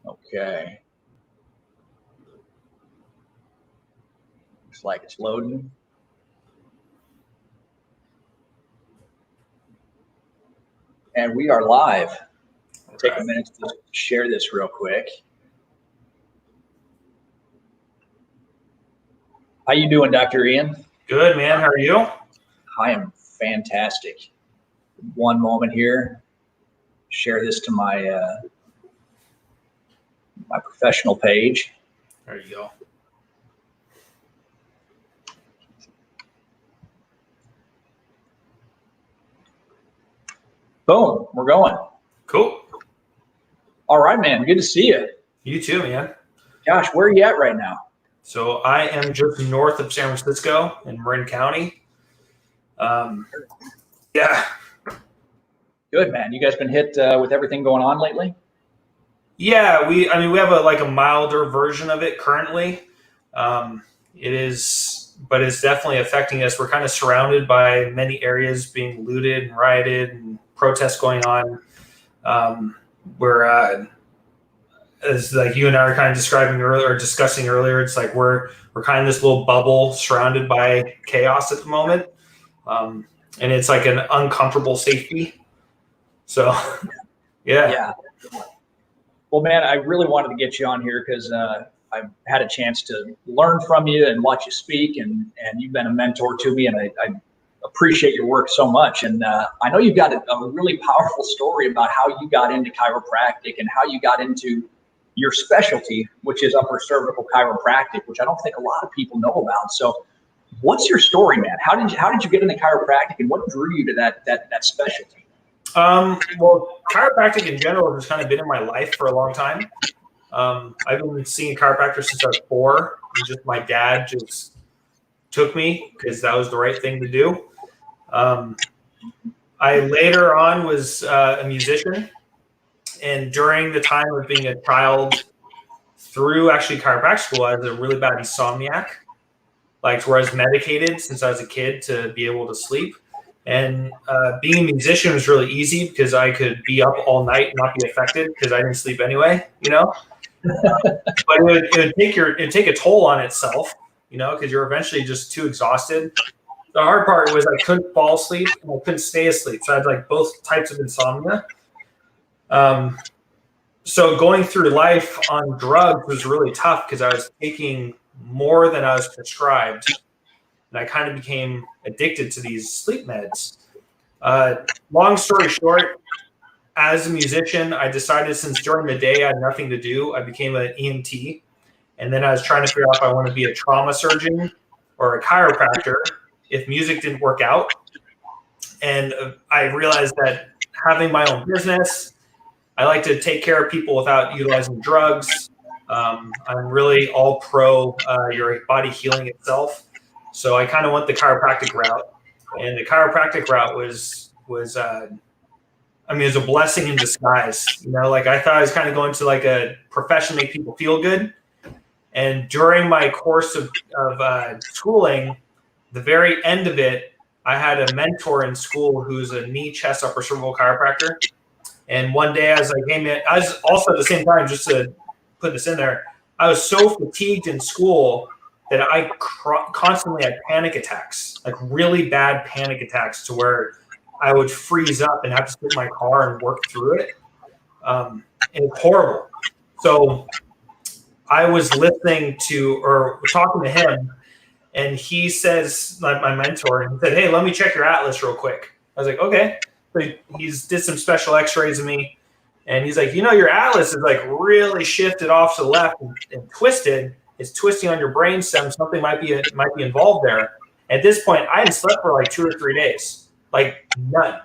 Okay. Looks like it's loading. And we are live. I'll take a minute to share this real quick. How you doing, Dr. Ian? Good, man. How are you? I am fantastic. One moment here. Share this to my my professional page. There you go. Boom, we're going. Cool. All right, man. Good to see you. You too, man. Gosh, where are you at right now? So I am just north of San Francisco in Marin County. Yeah. Good, man. You guys been hit with everything going on lately? Yeah, we have a milder version of it currently. It is, but it's definitely affecting us. We're kind of surrounded by many areas being looted and rioted and protests going on. As like you and I are kind of describing earlier, or discussing earlier, it's like we're kind of this little bubble surrounded by chaos at the moment. And it's like an uncomfortable safety. So, yeah. Well, man, I really wanted to get you on here because I've had a chance to learn from you and watch you speak, and you've been a mentor to me, and I appreciate your work so much. And I know you've got a really powerful story about how you got into chiropractic and how you got into your specialty, which is upper cervical chiropractic, which I don't think a lot of people know about. So what's your story, man? How did you get into chiropractic, and what drew you to that specialty? Well, chiropractic in general has kind of been in my life for a long time. I've been seeing a chiropractor since I was 4. Just my dad just took me because that was the right thing to do. I later on was a musician, and during the time of being a child through actually chiropractic school, I was a really bad insomniac, like where I was medicated since I was a kid to be able to sleep. And being a musician was really easy because I could be up all night and not be affected because I didn't sleep anyway, you know. But it'd take a toll on itself, you know, because you're eventually just too exhausted. The hard part was I couldn't fall asleep and I couldn't stay asleep. So I had like both types of insomnia. So going through life on drugs was really tough because I was taking more than I was prescribed. And I kind of became addicted to these sleep meds. Long story short, as a musician, I decided since during the day I had nothing to do, I became an EMT. And then I was trying to figure out if I want to be a trauma surgeon or a chiropractor if music didn't work out. And I realized that having my own business, I like to take care of people without utilizing drugs. I'm really all pro your body healing itself. So I kind of went the chiropractic route, and the chiropractic route was it was a blessing in disguise. You know, like I thought I was kind of going to like a profession to make people feel good. And during my course of schooling, the very end of it, I had a mentor in school who's a knee, chest, upper cervical chiropractor. And one day I was like, hey man, I was also at the same time, just to put this in there, I was so fatigued in school that I constantly had panic attacks, like really bad panic attacks to where I would freeze up and have to sit in my car and work through it. And it's horrible. So I was listening to or talking to him, and he says, like my mentor, he said, hey, let me check your atlas real quick. I was like, okay. So he did some special x-rays of me, and he's like, you know, your atlas is like really shifted off to the left and twisted. It's twisting on your brain stem. Something might be involved there. At this point, I hadn't slept for like 2 or 3 days, like none.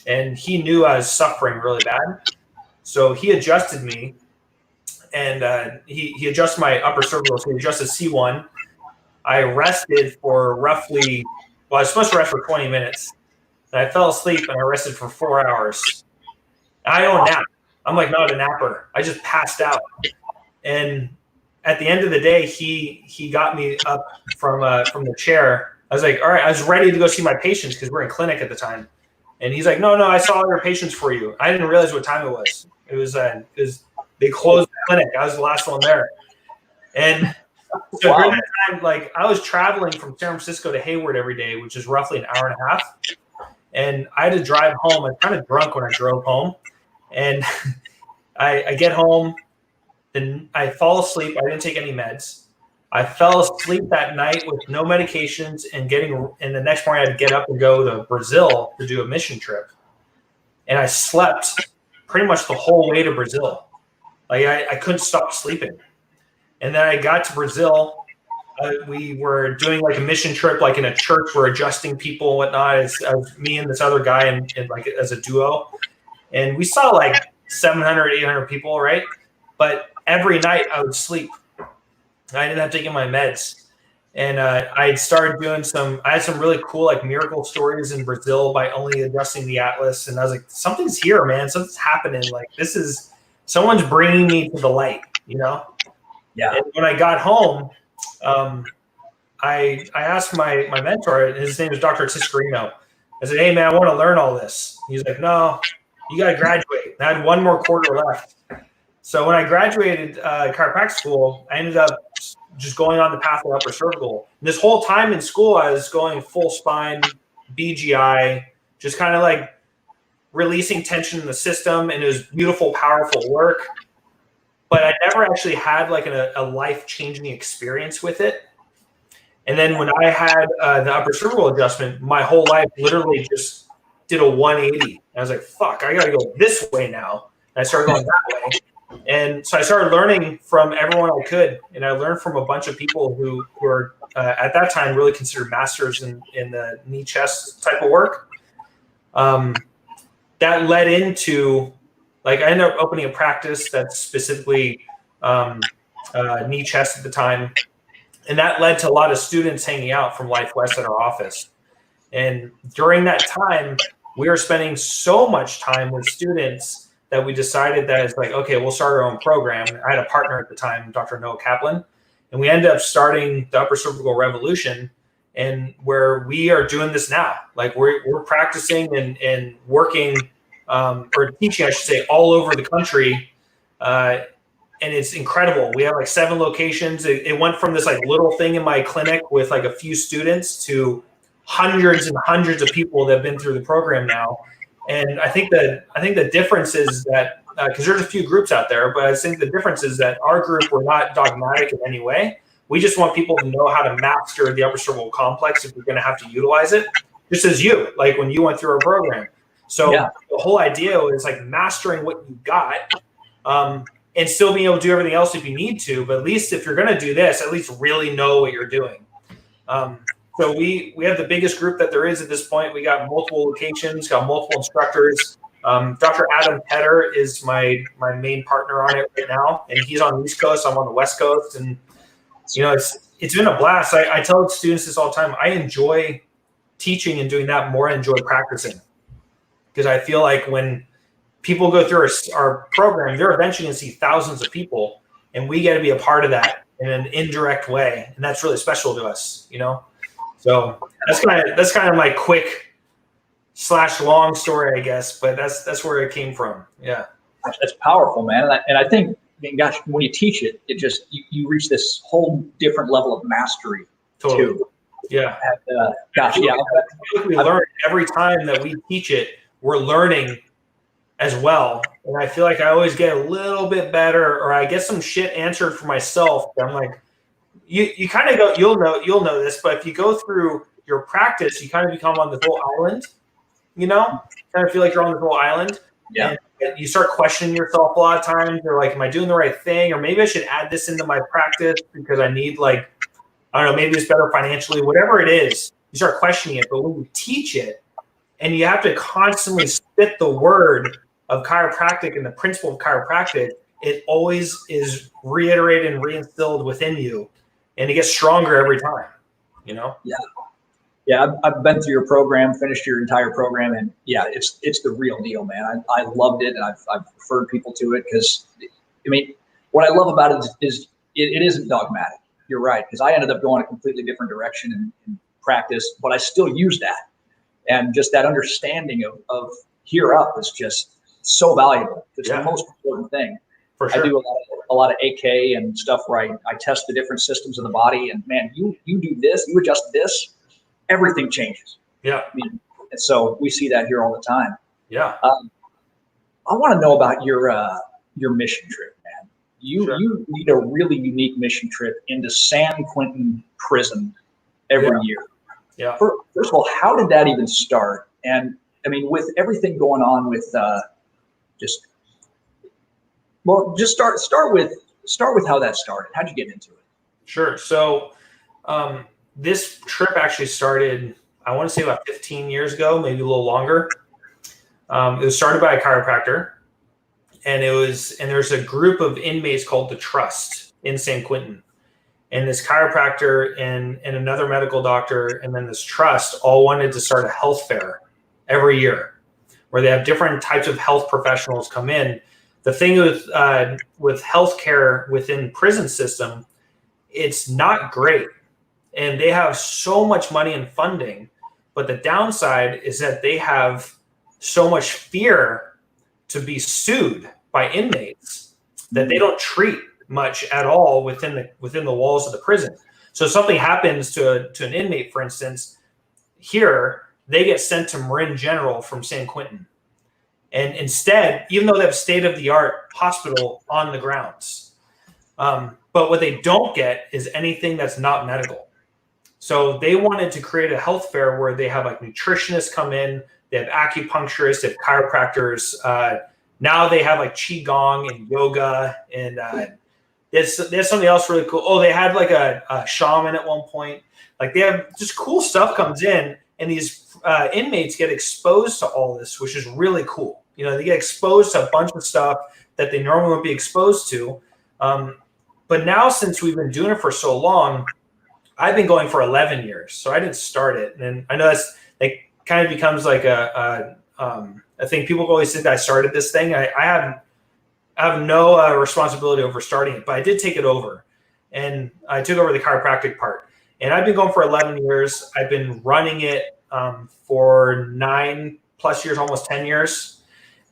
And he knew I was suffering really bad. So he adjusted me, and he adjusted my upper cervical. So he adjusted C1. I rested for roughly, well, I was supposed to rest for 20 minutes. And I fell asleep and I rested for 4 hours. I don't nap. I'm like not a napper. I just passed out. And at the end of the day, he got me up from the chair. I was like, all right, I was ready to go see my patients because we're in clinic at the time. And he's like, no, I saw all your patients for you. I didn't realize what time it was. It was They closed the clinic. I was the last one there. And so during that time, like I was traveling from San Francisco to Hayward every day, which is roughly an hour and a half. And I had to drive home. I was kind of drunk when I drove home. And I get home, then I fall asleep. I didn't take any meds. I fell asleep that night with no medications and the next morning I had to get up and go to Brazil to do a mission trip. And I slept pretty much the whole way to Brazil. Like I couldn't stop sleeping. And then I got to Brazil. We were doing like a mission trip, like in a church. We're adjusting people and whatnot. As me and this other guy and like as a duo. And we saw like 700, 800 people, right? But every night I would sleep. I didn't have to take my meds. And I had started doing I had some really cool like miracle stories in Brazil by only adjusting the atlas. And I was like, something's here, man. Something's happening. Like someone's bringing me to the light, you know? Yeah. And when I got home, I asked my mentor, his name is Dr. Tiscarino. I said, hey man, I want to learn all this. He's like, no, you got to graduate. I had one more quarter left. So when I graduated chiropractic school, I ended up just going on the path of upper cervical. And this whole time in school, I was going full spine, BGI, just kind of like releasing tension in the system. And it was beautiful, powerful work. But I never actually had like a life-changing experience with it. And then when I had the upper cervical adjustment, my whole life literally just did a 180. And I was like, fuck, I got to go this way now. And I started going that way. And so I started learning from everyone I could. And I learned from a bunch of people who were at that time really considered masters in the knee chest type of work. That led into, like, I ended up opening a practice that's specifically knee chest at the time. And that led to a lot of students hanging out from Life West at our office. And during that time, we were spending so much time with students that we decided that it's like, okay, we'll start our own program. I had a partner at the time, Dr. Noah Kaplan, and we ended up starting the Upper Cervical Revolution, and where we are doing this now. Like we're practicing and working or teaching, I should say, all over the country. And it's incredible. We have like 7 locations. It went from this like little thing in my clinic with like a few students to hundreds and hundreds of people that have been through the program now. And I think the difference is that because there's a few groups out there, but I think the difference is that our group, we're not dogmatic in any way. We just want people to know how to master the upper cervical complex if we're going to have to utilize it, just as you, like when you went through our program. So The whole idea is like mastering what you got and still being able to do everything else if you need to. But at least if you're going to do this, at least really know what you're doing. So we have the biggest group that there is at this point. We got multiple locations, got multiple instructors. Dr. Adam Petter is my main partner on it right now, and he's on the East Coast. I'm on the West Coast, and you know it's been a blast. I tell students this all the time. I enjoy teaching and doing that more. I enjoy practicing because I feel like when people go through our program, they're eventually going to see thousands of people, and we get to be a part of that in an indirect way, and that's really special to us, you know. So that's kind of my quick / long story, I guess, but that's where it came from. Yeah, that's powerful, man. And I think, gosh, when you teach it, it just you reach this whole different level of mastery too. Yeah. And, gosh, yeah. We learn every time that we teach it. We're learning as well, and I feel like I always get a little bit better, or I get some shit answered for myself. I'm like. You kind of go, you'll know this, but if you go through your practice, you kind of become on this whole island, you know, kind of feel like you're on this whole island. Yeah. And you start questioning yourself a lot of times. You're like, am I doing the right thing? Or maybe I should add this into my practice because I need like, I don't know, maybe it's better financially, whatever it is, you start questioning it. But when you teach it and you have to constantly spit the word of chiropractic and the principle of chiropractic, it always is reiterated and reinstilled within you. And it gets stronger every time, you know? Yeah. I've been through your program, finished your entire program, and yeah, it's the real deal, man. I loved it, and I've referred people to it because, I mean, what I love about it is it isn't dogmatic. You're right, because I ended up going a completely different direction in practice, but I still use that, and just that understanding of here up is just so valuable. It's the most important thing. For I sure. do a lot of AK and stuff where I test the different systems of the body, and man, you do this, you adjust this, everything changes. Yeah. I mean, and so we see that here all the time. Yeah. I want to know about your mission trip, man. Sure. You lead a really unique mission trip into San Quentin Prison every year. Yeah. First of all, how did that even start? And I mean, with everything going on with just start with how that started. How'd you get into it? Sure. So this trip actually started, I want to say about 15 years ago, maybe a little longer. It was started by a chiropractor, and there's a group of inmates called the Trust in San Quentin. And this chiropractor and another medical doctor and then this trust all wanted to start a health fair every year where they have different types of health professionals come in. The thing with healthcare within prison system, it's not great. And they have so much money and funding, but the downside is that they have so much fear to be sued by inmates that they don't treat much at all within the walls of the prison. So if something happens to an inmate, for instance, here they get sent to Marin General from San Quentin. And instead, even though they have state-of-the-art hospital on the grounds, but what they don't get is anything that's not medical. So they wanted to create a health fair where they have like nutritionists come in, they have acupuncturists, they have chiropractors. Now they have like qigong and yoga, and there's something else really cool. Oh, they had like a shaman at one point. Like they have just cool stuff comes in, and these inmates get exposed to all this, which is really cool. You know, they get exposed to a bunch of stuff that they normally wouldn't be exposed to. But now, since we've been doing it for so long, I've been going for 11 years. So I didn't start it. And I know that's like kind of becomes like a thing. People always think I started this thing. I have no responsibility over starting it, but I did take it over. And I took over the chiropractic part. And I've been going for 11 years. I've been running it for 9+ years, almost 10 years.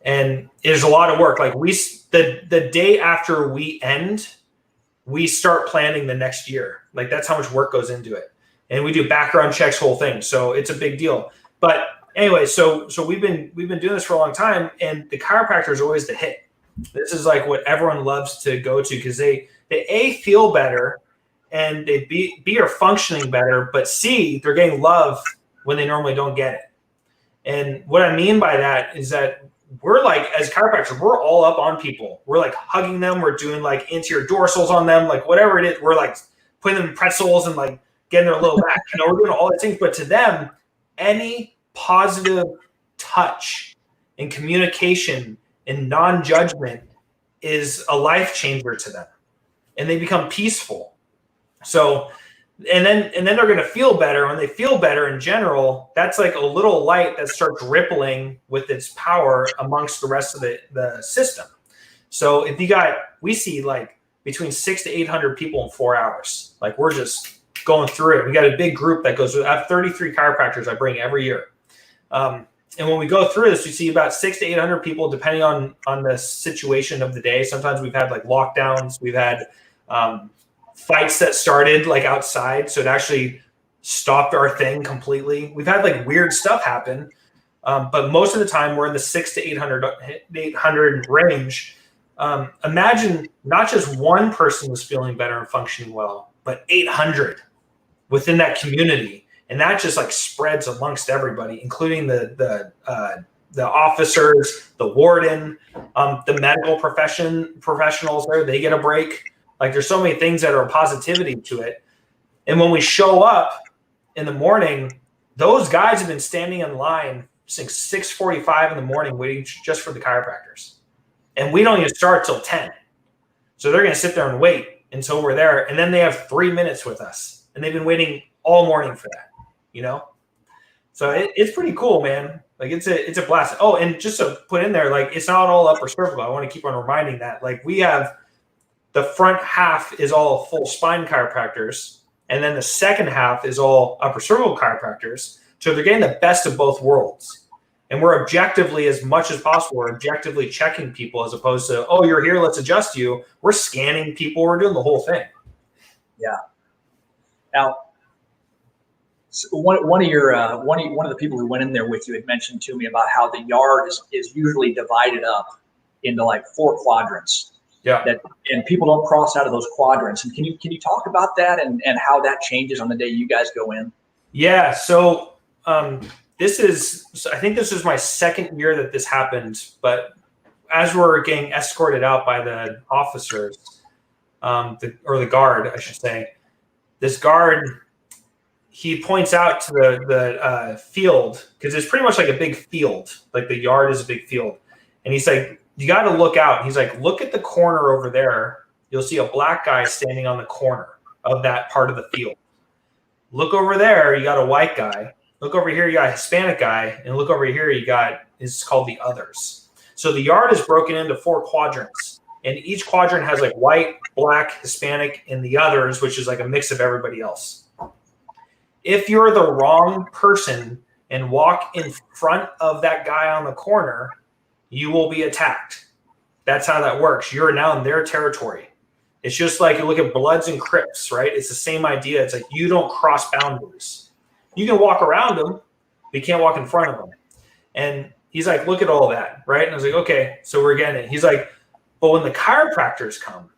And it's a lot of work. Like the day after we end, we start planning the next year. Like that's how much work goes into it. And we do background checks, whole thing. So it's a big deal. But anyway, so we've been doing this for a long time, and the chiropractor is always the hit. This is like what everyone loves to go to because they A, feel better, and they B are functioning better, but C, they're getting love when they normally don't get it. And what I mean by that is that we're like, as chiropractors, we're all up on people. We're like hugging them. We're doing like anterior dorsals on them, like whatever it is. We're like putting them in pretzels and like getting their low back. You know, we're doing all these things. But to them, any positive touch and communication and non-judgment is a life changer to them, and they become peaceful. So, and then they're going to feel better. When they feel better in general, that's like a little light that starts rippling with its power amongst the rest of the system. So if we see like between 600 to 800 people in 4 hours. Like we're just going through it. We got a big group that goes. I have 33 chiropractors I bring every year. And when we go through this, we see about 600 to 800 people, depending on the situation of the day. Sometimes we've had like lockdowns. We've had fights that started like outside, so it actually stopped our thing completely. We've had like weird stuff happen, but most of the time we're in the 600 to 800 range. Imagine not just one person was feeling better and functioning well, but 800 within that community. And that just like spreads amongst everybody, including the officers, the warden, the medical professionals there, they get a break. Like there's so many things that are positivity to it. And when we show up in the morning, those guys have been standing in line since 6:45 in the morning waiting just for the chiropractors. And we don't even start till 10. So they're going to sit there and wait until we're there. And then they have 3 minutes with us. And they've been waiting all morning for that, you know? So it's pretty cool, man. Like it's a blast. Oh, and just to put in there, like it's not all upper cervical. I want to keep on reminding that. Like we have the front half is all full spine chiropractors. And then the second half is all upper cervical chiropractors. So they're getting the best of both worlds. And we're objectively, as much as possible, we're objectively checking people as opposed to, oh, you're here, let's adjust you. We're scanning people. We're doing the whole thing. Yeah. Now, so one of the people who went in there with you had mentioned to me about how the yard is usually divided up into like 4 quadrants. Yeah. And people don't cross out of those quadrants. And can you talk about that and how that changes on the day you guys go in? Yeah. So I think this is my second year that this happened, but as we're getting escorted out by the officers, or the guard, I should say, this guard, he points out to the field, because it's pretty much like a big field. Like the yard is a big field. And he's like, you got to look out. He's like, look at the corner over there. You'll see a black guy standing on the corner of that part of the field. Look over there, you got a white guy. Look over here, you got a Hispanic guy. And look over here, it's called the others. So the yard is broken into 4 quadrants. And each quadrant has like white, black, Hispanic, and the others, which is like a mix of everybody else. If you're the wrong person and walk in front of that guy on the corner, you will be attacked. That's how that works. You're now in their territory. It's just like you look at Bloods and Crips, right? It's the same idea. It's like you don't cross boundaries. You can walk around them, but you can't walk in front of them. And he's like, look at all that, right? And I was like, okay, so we're getting it. He's like, but when the chiropractors come,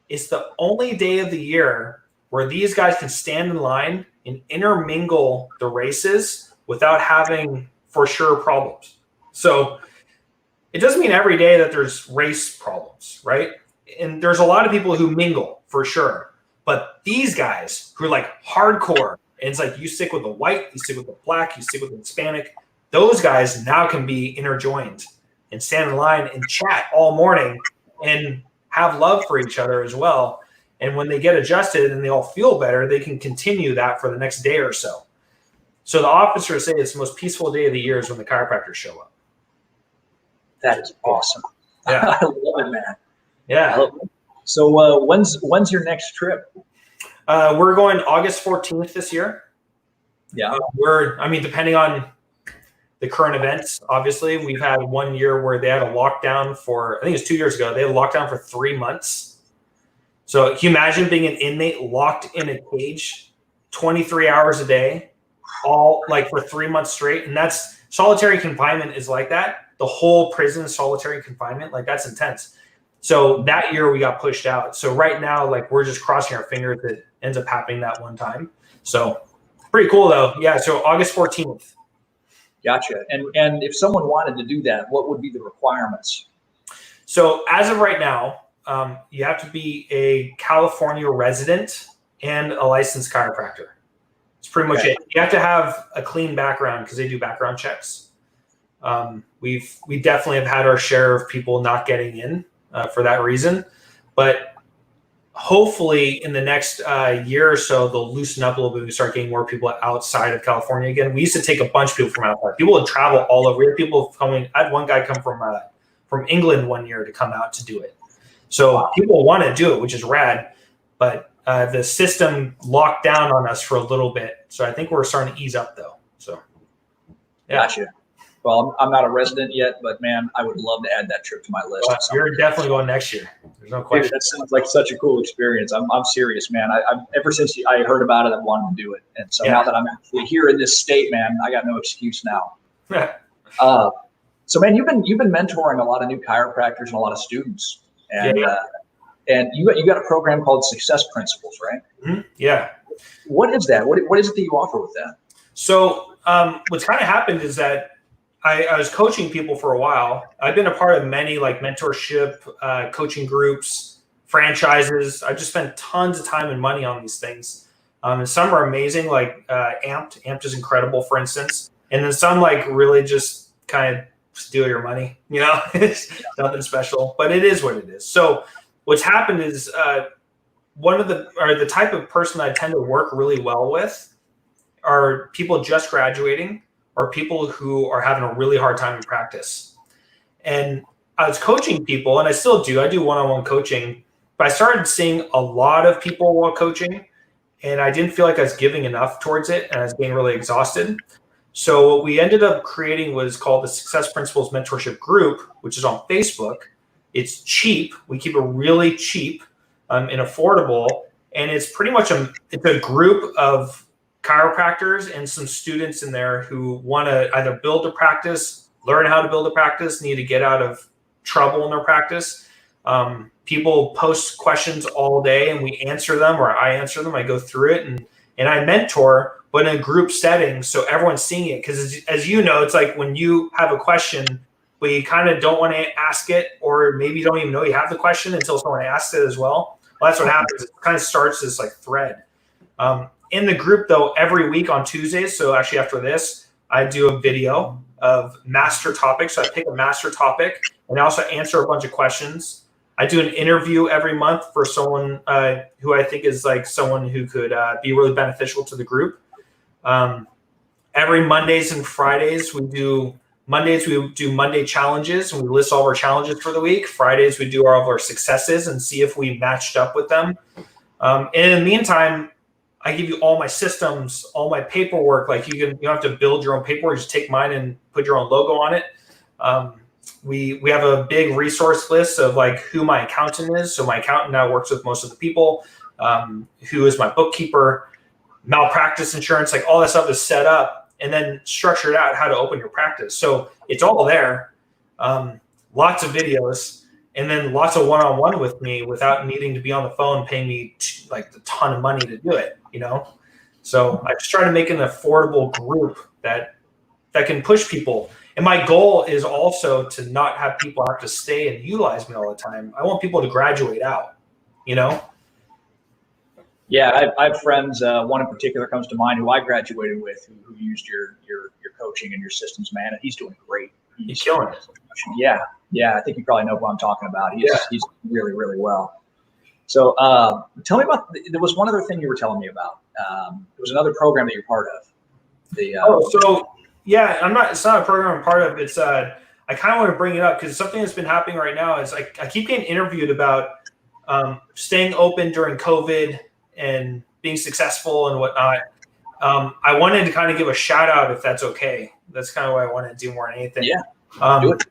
it's the only day of the year where these guys can stand in line and intermingle the races without having for sure problems. So it doesn't mean every day that there's race problems, right? And there's a lot of people who mingle for sure. But these guys who are like hardcore, and it's like you stick with the white, you stick with the black, you stick with the Hispanic, those guys now can be interjoined and stand in line and chat all morning and have love for each other as well. And when they get adjusted and they all feel better, they can continue that for the next day or so. So the officers say it's the most peaceful day of the year is when the chiropractors show up. That is awesome. Yeah. I love it, man. Yeah. So when's your next trip? We're going August 14th this year. Yeah. Depending on the current events, obviously, we've had 1 year where they had a lockdown for, I think it was 2 years ago, they had a lockdown for 3 months. So can you imagine being an inmate locked in a cage 23 hours a day, all like for 3 months straight? And that's solitary confinement is like that. The whole prison solitary confinement, like that's intense. So that year we got pushed out. So right now, like we're just crossing our fingers that it ends up happening that one time. So pretty cool though. Yeah. So August 14th. Gotcha. And if someone wanted to do that, what would be the requirements? So as of right now, you have to be a California resident and a licensed chiropractor. It's pretty much it. You have to have a clean background because they do background checks. We definitely have had our share of people not getting in for that reason, but hopefully in the next year or so, they'll loosen up a little bit and start getting more people outside of California again. We used to take a bunch of people from outside. People would travel all over. We had people coming. I had one guy come from England 1 year to come out to do it. So people want to do it, which is rad, but the system locked down on us for a little bit. So I think we're starting to ease up though. So yeah. Gotcha. Well, I'm not a resident yet, but man, I would love to add that trip to my list. Well, you're definitely going next year. There's no question. Dude, that sounds like such a cool experience. I'm serious, man. I'm ever since I heard about it, I've wanted to do it. And so now that I'm actually here in this state, man, I got no excuse now. So man, you've been mentoring a lot of new chiropractors and a lot of students. And and you got a program called Success Principles, right? Mm-hmm. Yeah. What is that? What is it that you offer with that? So what's kind of happened is that I was coaching people for a while. I've been a part of many like mentorship, coaching groups, franchises. I've just spent tons of time and money on these things. And some are amazing, like Amped. Amped is incredible, for instance. And then some like really just kind of steal your money. You know, it's nothing special, but it is what it is. So what's happened is the type of person I tend to work really well with are people just graduating or people who are having a really hard time in practice. And I was coaching people, and I still do. I do one-on-one coaching, but I started seeing a lot of people while coaching, and I didn't feel like I was giving enough towards it, and I was getting really exhausted. So what we ended up creating was called the Success Principles Mentorship Group, which is on Facebook. It's cheap. We keep it really cheap and affordable. And it's pretty much it's a group of chiropractors and some students in there who want to either build a practice, learn how to build a practice, need to get out of trouble in their practice. People post questions all day and we answer them, or I answer them. I go through it and I mentor, but in a group setting, so everyone's seeing it. Because as you know, it's like when you have a question, but you kind of don't want to ask it, or maybe you don't even know you have the question until someone asks it as well. Well, that's what happens. It kind of starts this like thread. In the group though, every week on Tuesdays, so actually after this, I do a video of master topics. So I pick a master topic and I also answer a bunch of questions. I do an interview every month for someone who I think is like someone who could be really beneficial to the group. Every Mondays and Fridays, we do Monday challenges, and we list all of our challenges for the week. Fridays, we do all of our successes and see if we matched up with them. And in the meantime, I give you all my systems, all my paperwork. Like you don't have to build your own paperwork. Just take mine and put your own logo on it. We have a big resource list of like who my accountant is. So my accountant now works with most of the people. Who is my bookkeeper, malpractice insurance, like all that stuff is set up and then structured out how to open your practice. So it's all there. Lots of videos, and then lots of one-on-one with me without needing to be on the phone paying me like a ton of money to do it, you know? So I just try to make an affordable group that can push people. And my goal is also to not have people have to stay and utilize me all the time. I want people to graduate out, you know? Yeah, I have friends. One in particular comes to mind who I graduated with, who used your coaching and your systems, man, and he's doing great. He's killing it. Yeah. I think you probably know who I'm talking about. He's really, really well. So tell me about. There was one other thing you were telling me about. There was another program that you're part of. It's not a program I'm part of. It's I kind of want to bring it up because something that's been happening right now is I keep getting interviewed about staying open during COVID and being successful and whatnot. I wanted to kind of give a shout out if that's okay. That's kind of what I want to do more than anything. Yeah. Do it.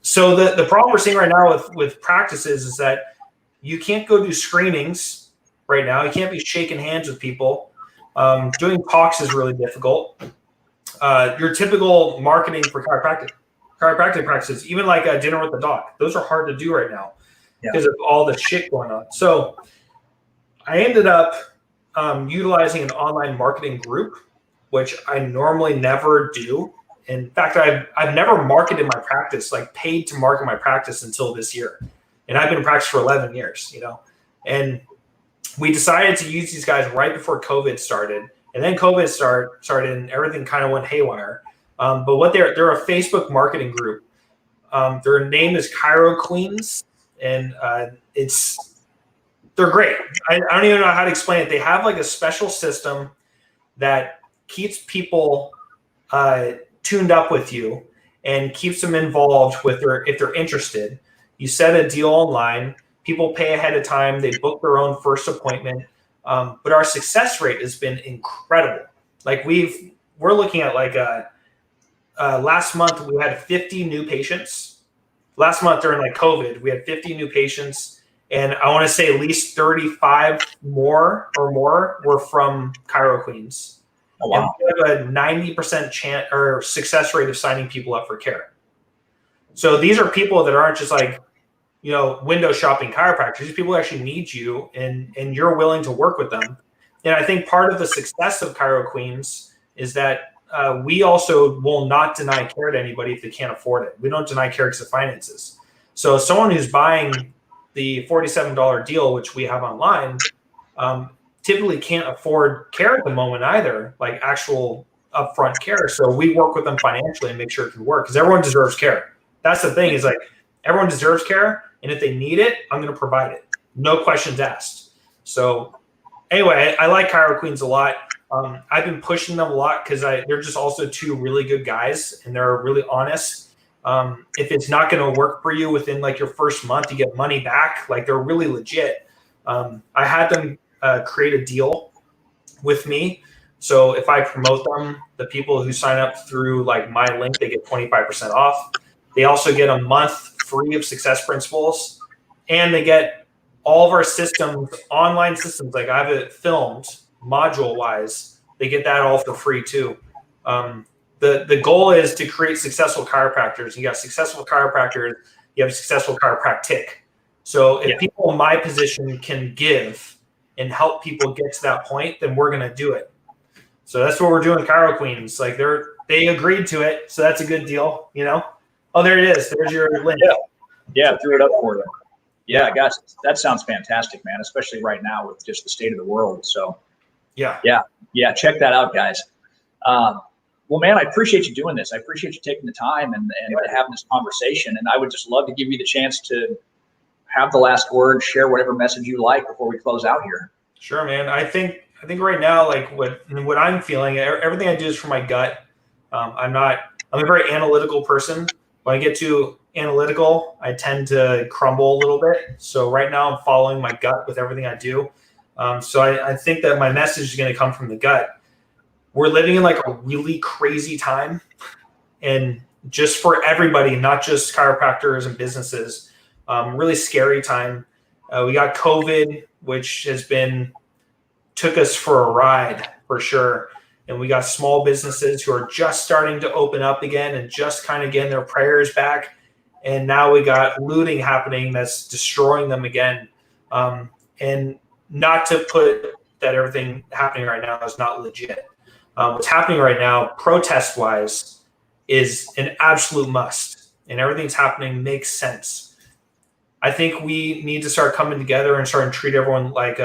So the problem we're seeing right now with practices is that you can't go do screenings right now. You can't be shaking hands with people. Doing talks is really difficult. Your typical marketing for chiropractic practices, even like a dinner with the doc, those are hard to do right now because of all the shit going on. So I ended up utilizing an online marketing group, which I normally never do. In fact, I've never marketed my practice, like paid to market my practice until this year. And I've been in practice for 11 years, you know. And we decided to use these guys right before COVID started. And then COVID started and everything kind of went haywire. But what they're a Facebook marketing group. Their name is Chiro Queens, and they're great. I don't even know how to explain it. They have like a special system that keeps people tuned up with you and keeps them involved with if they're interested. You set a deal online. People pay ahead of time. They book their own first appointment. But our success rate has been incredible. Like we're looking at like last month we had 50 new patients. Last month during like COVID, we had 50 new patients, and I want to say at least 35 more were from Chiro Queens. Oh, wow. And we have a 90% chance or success rate of signing people up for care. So these are people that aren't just like, you know, window shopping chiropractors. These people actually need you, and you're willing to work with them. And I think part of the success of Chiro Queens is that we also will not deny care to anybody if they can't afford it. We don't deny care because of finances. So someone who's buying the $47 deal, which we have online, typically can't afford care at the moment either, like actual upfront care. So we work with them financially and make sure it can work because everyone deserves care. That's the thing is like everyone deserves care. And if they need it, I'm going to provide it. No questions asked. So anyway, I like Chiro Queens a lot. I've been pushing them a lot because they're just also two really good guys and they're really honest. If it's not going to work for you within like your first month, you get money back. Like they're really legit. I had them create a deal with me So if I promote them, the people who sign up through like my link, they get 25% off. They also get a month free of Success Principles, and they get all of our systems, online systems. Like I have it filmed module wise. They get that all for free too. The goal is to create successful chiropractors. You got successful chiropractors, you have successful chiropractic. So if people in my position can give and help people get to that point, then we're going to do it. So that's what we're doing, Chiro Queens. Like they agreed to it, so that's a good deal, you know. Oh, there it is. There's your link. Yeah, threw it up for you. Yeah, gosh, that sounds fantastic, man. Especially right now with just the state of the world. So yeah, check that out, guys. Well, man, I appreciate you doing this. I appreciate you taking the time and having this conversation. And I would just love to give you the chance to have the last word, share whatever message you like before we close out here. Sure, man. I think right now, like what I'm feeling, everything I do is from my gut. I'm a very analytical person. When I get too analytical, I tend to crumble a little bit. So right now I'm following my gut with everything I do. So I think that my message is going to come from the gut. We're living in like a really crazy time, and just for everybody, not just chiropractors and businesses, really scary time. We got COVID, which took us for a ride for sure. And we got small businesses who are just starting to open up again and just kind of getting their prayers back. And now we got looting happening that's destroying them again. And not to put that everything happening right now is not legit. What's happening right now, protest-wise, is an absolute must. And everything's happening makes sense. I think we need to start coming together and start to treat everyone like,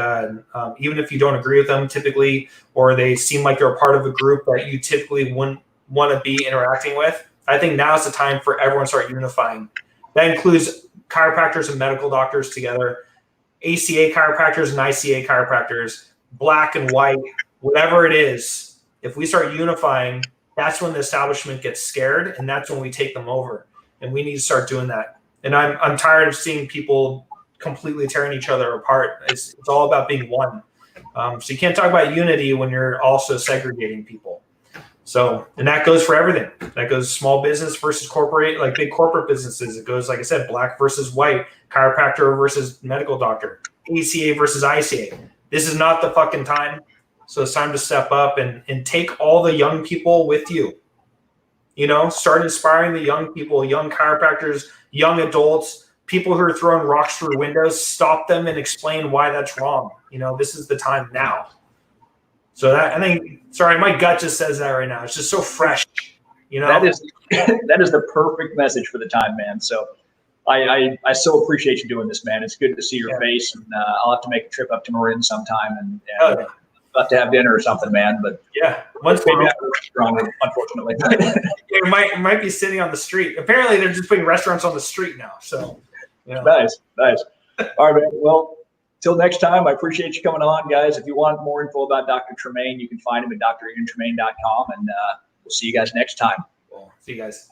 even if you don't agree with them typically, or they seem like they're a part of a group that you typically wouldn't want to be interacting with. I think now's the time for everyone to start unifying. That includes chiropractors and medical doctors together, ACA chiropractors and ICA chiropractors, black and white, whatever it is. If we start unifying, that's when the establishment gets scared, and that's when we take them over. And we need to start doing that. And I'm tired of seeing people completely tearing each other apart. It's all about being one. So you can't talk about unity when you're also segregating people. So, and that goes for everything. That goes small business versus corporate, like big corporate businesses. It goes, like I said, black versus white, chiropractor versus medical doctor, ACA versus ICA. This is not the fucking time. So it's time to step up and take all the young people with you. You know, start inspiring the young people, young chiropractors, young adults, people who are throwing rocks through windows. Stop them and explain why that's wrong. You know, this is the time now. So that, I think, sorry, my gut just says that right now. It's just so fresh. You know, that is the perfect message for the time, man. So I so appreciate you doing this, man. It's good to see your face, and I'll have to make a trip up to Marin sometime and we'll have to have dinner or something, man. But once maybe at a restaurant, unfortunately. It might be sitting on the street. Apparently, they're just putting restaurants on the street now. So, Nice. All right, man. Well, till next time, I appreciate you coming on, guys. If you want more info about Dr. Tremayne, you can find him at driantremaine.com, and we'll see you guys next time. Cool. See you guys.